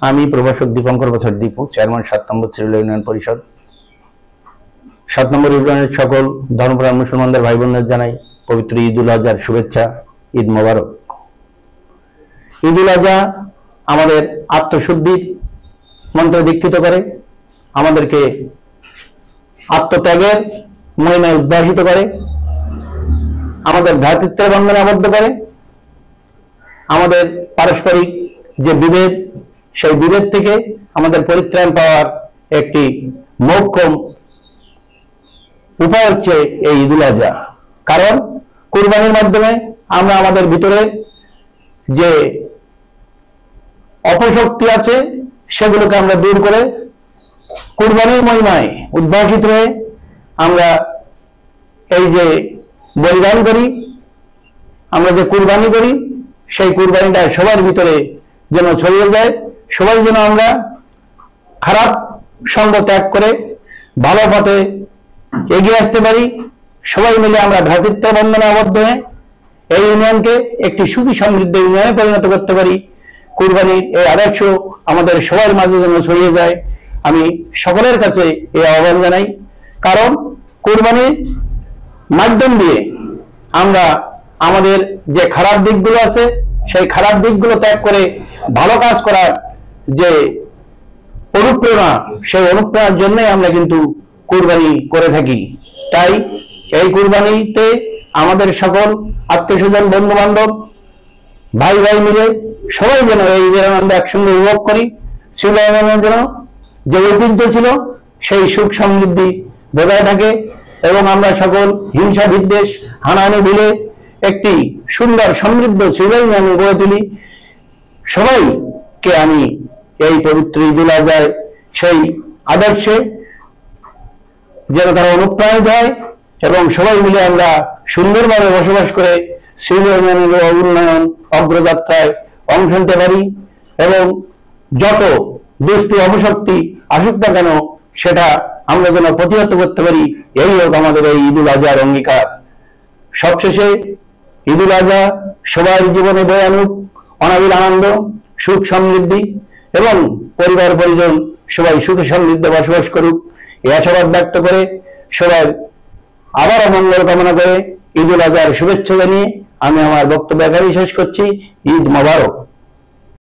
আমি প্রভাষক দীপঙ্কর বছর দীপু, চেয়ারম্যান 7 নম্বর সিভিল ইউনিয়ন পরিষদ। 7 নম্বর ইউনিয়নের সকল ধর্মপ্রাণ মুসলমানদের ভাই বোনদের জানাই পবিত্র ঈদ উল আজহার শুভেচ্ছা, ঈদ মোবারক। ঈদ উল আজহা আমাদের আত্মশুদ্ধির মন্ত্রে দীক্ষিত করে, আমাদেরকে আত্মত্যাগের মহিমায় উদ্ভাসিত করে, আমাদের ভ্রাতৃত্বের বন্ধনে আবদ্ধ করে, আমাদের পারস্পরিক যে বিভেদ, সেই বিভেদ থেকে আমাদের পরিত্রাণ পাওয়ার একটি মোক্ষম উপায় হচ্ছে এই ঈদ উল আজহা। কারণ কুরবানির মাধ্যমে আমরা আমাদের ভিতরে যে অপশক্তি আছে সেগুলোকে আমরা দূর করে কুরবানির মহিমায় উদ্ভাসিত হয়ে আমরা এই যে বলিদান করি, আমরা যে কুরবানি করি, সেই কুরবানিটা সবার ভিতরে যেন ছড়িয়ে যায়, সবাই যেন আমরা খারাপ সঙ্গ ত্যাগ করে ভালো পথে এগিয়ে আসতে পারি। সবাই মিলে আমরা ভ্রাতৃত্বের বন্ধনে আবদ্ধ হয়ে এই ইউনিয়নকে একটি সুখী সমৃদ্ধ ইউনিয়নে পরিণত করতে পারি। কুরবানির এই আদর্শ আমাদের সবার মাঝে যেন ছড়িয়ে যায়, আমি সকলের কাছে এই আহ্বান জানাই। কারণ কুরবানির মাধ্যম দিয়ে আমরা আমাদের যে খারাপ দিকগুলো আছে সেই খারাপ দিকগুলো ত্যাগ করে ভালো কাজ করার যে অনুপ্রেরণা, সেই অনুপ্রেরণার জন্যই আমরা কিন্তু কুরবানি করে থাকি। তাই এই কুরবানিতে আমাদের সকল আত্মীয়স্বজন, বন্ধু বান্ধব, ভাই ভাই মিলে সবাই যেন এই ঈদের আনন্দ একসঙ্গে উপভোগ করি। সিভিল যেন যে ঐতিহ্য ছিল সেই সুখ সমৃদ্ধি বজায় থাকে এবং আমরা সকল হিংসা বিদ্বেষ হানাহানি ভুলে একটি সুন্দর সমৃদ্ধ সিভিল ইউনিয়ন গড়ে তুলি। সবাইকে আমি এই পবিত্র ঈদ উল আজহার সেই আদর্শে যেন তারা অনুপ্রাণিত হয় এবং সবাই মিলে আমরা সুন্দরভাবে বসবাস করে সিভিল ইউনিয়নের উন্নয়ন অগ্রযাত্রায় অংশ নিতে পারি এবং যত দুষ্টু অপশক্তি আসুক না কেন সেটা আমরা যেন প্রতিহত করতে পারি। এই হোক আমাদের এই ঈদ উল আজহার অঙ্গীকার। সবশেষে ঈদ উল আজহা সবার জীবনে বয়ে আনুক অনাবিল আনন্দ, সুখ সমৃদ্ধি এবং পরিবার পরিজন সবাই সুখে সমৃদ্ধ বসবাস করুক, এই আশাবাদ ব্যক্ত করে সবার আবারও মঙ্গল কামনা করে ঈদ উল আজহার শুভেচ্ছা জানিয়ে আমি আমার বক্তব্য এখানেই শেষ করছি। ঈদ মোবারক।